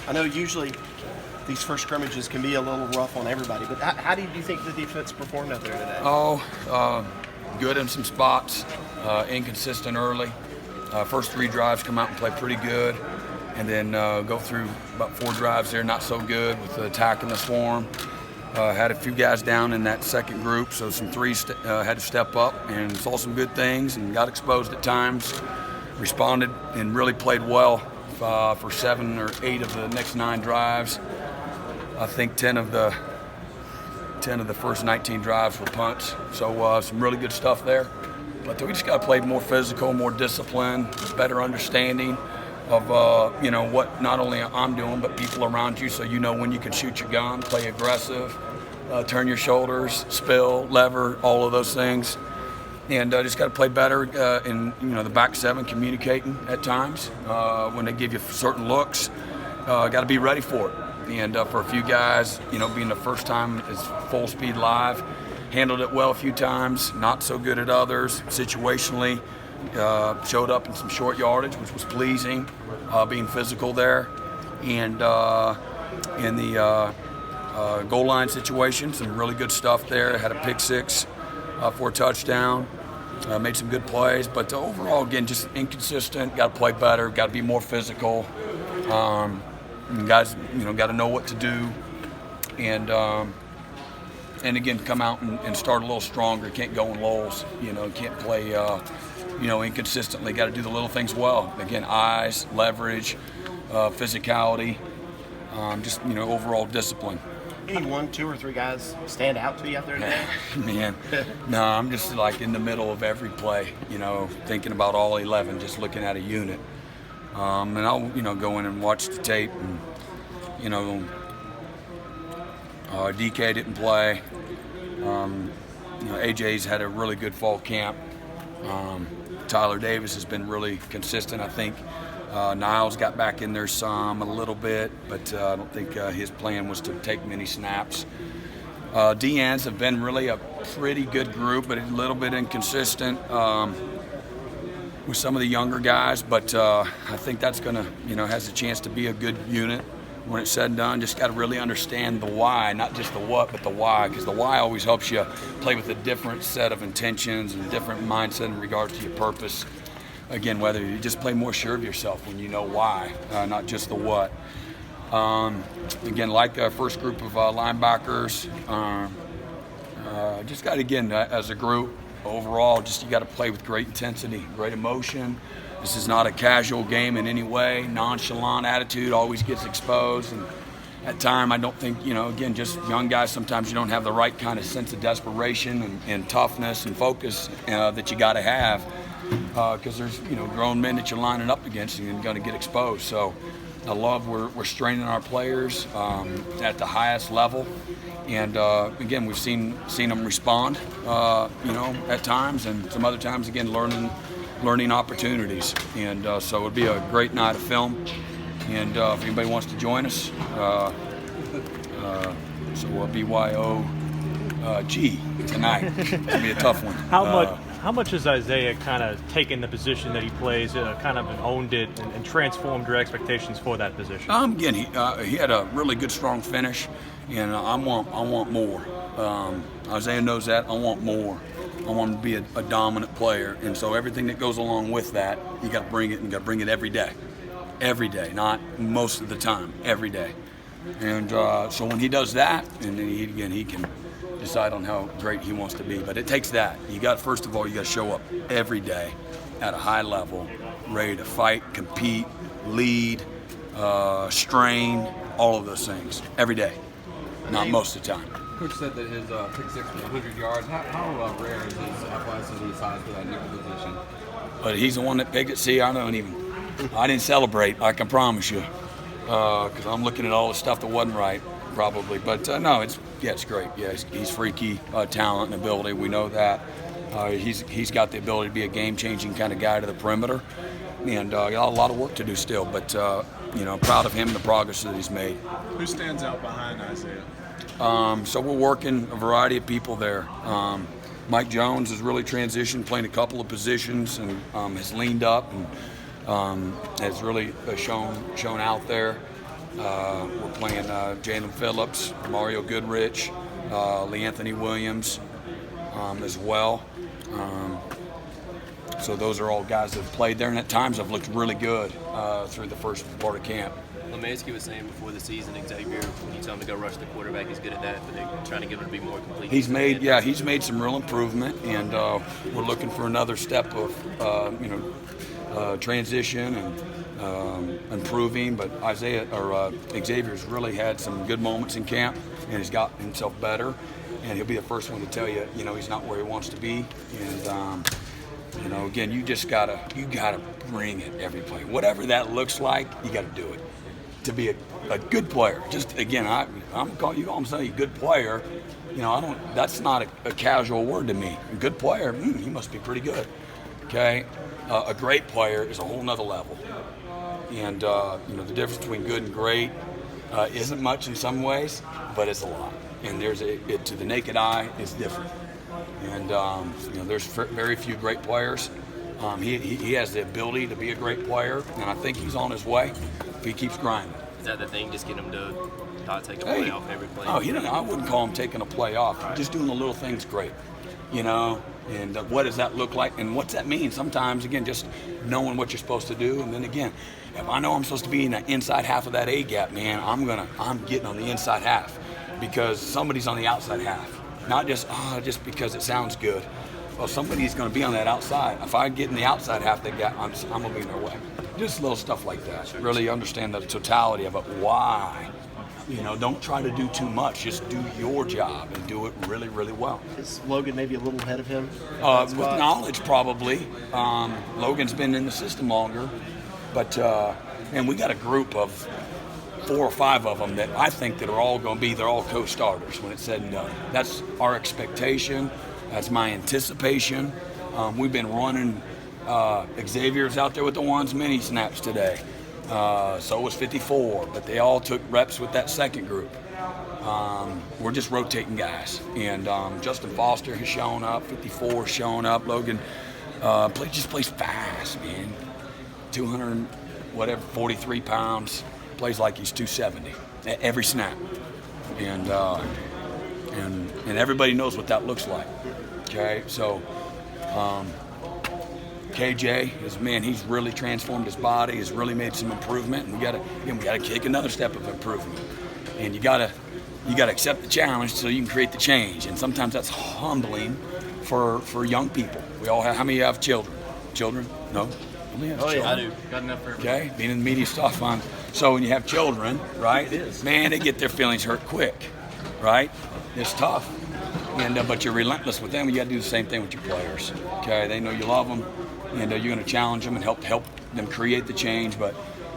I know usually these first scrimmages can be a little rough on everybody, but how do you think the defense performed out there today? Good in some spots, inconsistent early. First 3 drives come out and play pretty good, and then go through about 4 drives there not so good with the attack in the swarm. Had a few guys down in that second group, so some 3s had to step up and saw some good things and got exposed at times. Responded and really played well for 7 or 8 of the next 9 drives. I think 10 of the first 19 drives were punts, so some really good stuff there. But we just got to play more physical, more discipline, better understanding of what not only I'm doing, but people around you, so you know when you can shoot your gun, play aggressive, turn your shoulders, spill, lever, all of those things. And just got to play better in the back 7, communicating at times when they give you certain looks. Got to be ready for it. And for a few guys, being the first time it's full speed live, handled it well a few times, not so good at others. Situationally, showed up in some short yardage, which was pleasing, being physical there. And in the goal line situation, some really good stuff there. Had a pick 6 for a touchdown. Made some good plays, but overall, again, just inconsistent. Got to play better. Got to be more physical. Guys, got to know what to do, and again, come out and start a little stronger. Can't go in lulls. Can't play, inconsistently. Got to do the little things well. Again, eyes, leverage, physicality, just overall discipline. Any 1, 2, or 3 guys stand out to you out there today? Man, no, I'm just like in the middle of every play, thinking about all 11, just looking at a unit. And I'll, go in and watch the tape and, DK didn't play. AJ's had a really good fall camp. Tyler Davis has been really consistent, I think. Niles got back in there some a little bit, but I don't think his plan was to take many snaps. DNs have been really a pretty good group, but a little bit inconsistent with some of the younger guys. But I think that's going to, has a chance to be a good unit when it's said and done. Just got to really understand the why, not just the what, but the why, because the why always helps you play with a different set of intentions and a different mindset in regards to your purpose. Again, whether you just play more sure of yourself when you know why, not just the what. Again, like our first group of linebackers, just got to, again, as a group, overall, just you got to play with great intensity, great emotion. This is not a casual game in any way. Nonchalant attitude always gets exposed. And at time, I don't think, again, just young guys, sometimes you don't have the right kind of sense of desperation and toughness and focus that you got to have. Because there's grown men that you're lining up against and you're going to get exposed. So I love we're straining our players at the highest level, and again we've seen them respond at times, and some other times again learning opportunities. And so it'll be a great night of film, and if anybody wants to join us, so BYOG tonight. It'll be a tough one. How much has Isaiah kind of taken the position that he plays, kind of owned it and transformed your expectations for that position? Again, he had a really good, strong finish, and I want more. Isaiah knows that. I want more. I want him to be a dominant player, and so everything that goes along with that, you got to bring it, and got to bring it every day, not most of the time, every day. And so when he does that, and then he can decide on how great he wants to be. But it takes that. First of all, you got to show up every day at a high level, ready to fight, compete, lead, strain, all of those things every day, not most of the time. Coach said that his pick 6 was 100 yards. How rare is his athleticism size for that nickel position? But he's the one that picked it. See, I didn't celebrate, I can promise you, because I'm looking at all the stuff that wasn't right. Probably, but no, it's great. Yeah, he's freaky talent and ability. We know that. He's got the ability to be a game-changing kind of guy to the perimeter, and got a lot of work to do still. But proud of him and the progress that he's made. Who stands out behind Isaiah? So we're working a variety of people there. Mike Jones has really transitioned, playing a couple of positions, and has leaned up and has really shown out there. We're playing Jalen Phillips, Mario Goodrich, Lee Anthony Williams as well. So those are all guys that have played there, and at times have looked really good through the first part of camp. Lemansky was saying before the season, Xavier, when you tell him to go rush the quarterback, he's good at that, but they're trying to get him to be more complete. He's made some real improvement, and we're looking for another step of transition and improving. But Xavier's really had some good moments in camp, and he's got himself better, and he'll be the first one to tell you, he's not where he wants to be, and. Again, you gotta bring it every play. Whatever that looks like, you gotta do it to be a good player. Just again, I'm saying a good player. That's not a casual word to me. A good player, he must be pretty good. Okay, a great player is a whole nother level. And the difference between good and great isn't much in some ways, but it's a lot. And to the naked eye, it's different. And there's very few great players. He has the ability to be a great player, and I think he's on his way if he keeps grinding. Is that the thing? Just get him to not take a play off every play? Oh, I wouldn't call him taking a play off. Right. Just doing the little things great, And what does that look like? And what's that mean? Sometimes, again, just knowing what you're supposed to do. And then again, if I know I'm supposed to be in the inside half of that A gap, man, I'm getting on the inside half because somebody's on the outside half. Not just because it sounds good. Well, somebody's going to be on that outside. If I get in the outside half, I'm going to be in their way. Just little stuff like that. Really understand the totality of it. Why? Don't try to do too much. Just do your job and do it really, really well. Is Logan maybe a little ahead of him? With knowledge, probably. Logan's been in the system longer. But, and we got a group of 4 or 5 of them that I think that are all going to be, they're all co-starters when it's said and done. That's our expectation. That's my anticipation. We've been running Xavier's out there with the ones mini snaps today. So was 54, but they all took reps with that second group. We're just rotating guys. And Justin Foster has shown up, 54 has shown up. Logan just plays fast, man. 43 pounds. Plays like he's 270 every snap, and everybody knows what that looks like. Okay, so KJ he's really transformed his body, has really made some improvement, and we gotta take another step of improvement. And you gotta accept the challenge so you can create the change. And sometimes that's humbling for young people. We all have. How many have children? Children? No. Oh yeah, I do. Got enough for everybody. Okay, being in the media stuff on. So when you have children, right? Man, they get their feelings hurt quick, right? It's tough, and but you're relentless with them. You got to do the same thing with your players. Okay, they know you love them, and you're going to challenge them and help them create the change. But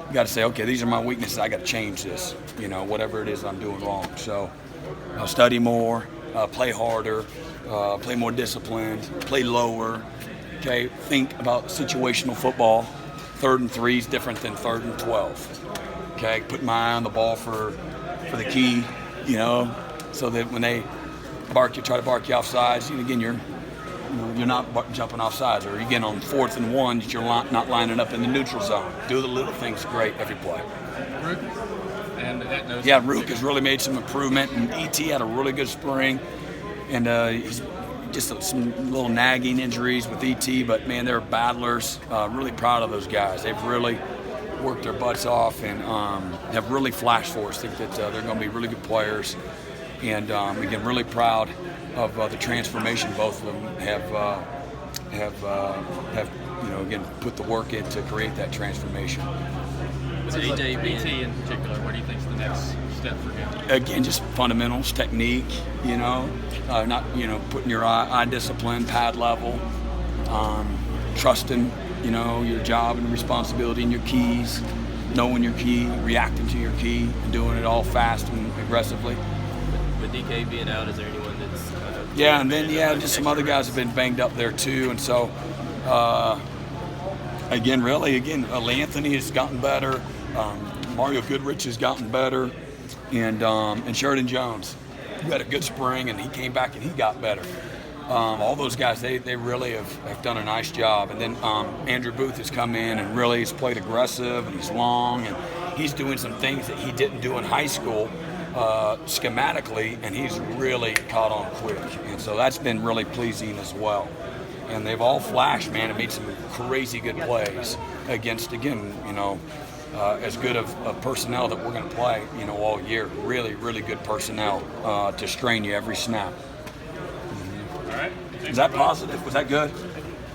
you got to say, okay, these are my weaknesses. I got to change this. Whatever it is I'm doing wrong. So study more, play harder, play more disciplined, play lower. Okay, think about situational football. 3rd and 3 is different than 3rd and 12. Okay, put my eye on the ball for the key, so that when they try to bark you off sides, again, you're not jumping off sides. Or again, on 4th and 1, you're not lining up in the neutral zone. Do the little things great every play. Rook has really made some improvement, and ET had a really good spring, and he's just some little nagging injuries with ET, but man, they're battlers. Really proud of those guys. They've really worked their butts off and have really flashed for us. Think that they're going to be really good players, and again, really proud of the transformation both of them have again put the work in to create that transformation. So AJ BT in particular, what do you think is the next step for him? Again, just fundamentals, technique, not putting your eye discipline, pad level, trusting, your job and responsibility and your keys, knowing your key, reacting to your key, and doing it all fast and aggressively. With DK being out, is there anyone that's kind of... Yeah, and then, just some other guys have been banged up there too, and so, Lee Anthony has gotten better, Mario Goodrich has gotten better, and Sheridan Jones. He had a good spring, and he came back and he got better. All those guys, they really have done a nice job. And then Andrew Booth has come in and really has played aggressive, and he's long, and he's doing some things that he didn't do in high school schematically, and he's really caught on quick. And so that's been really pleasing as well. And they've all flashed, man, and made some crazy good plays against, again, as good of personnel that we're going to play, all year. Really, really good personnel to strain you every snap. All right. Is that positive? Was that good?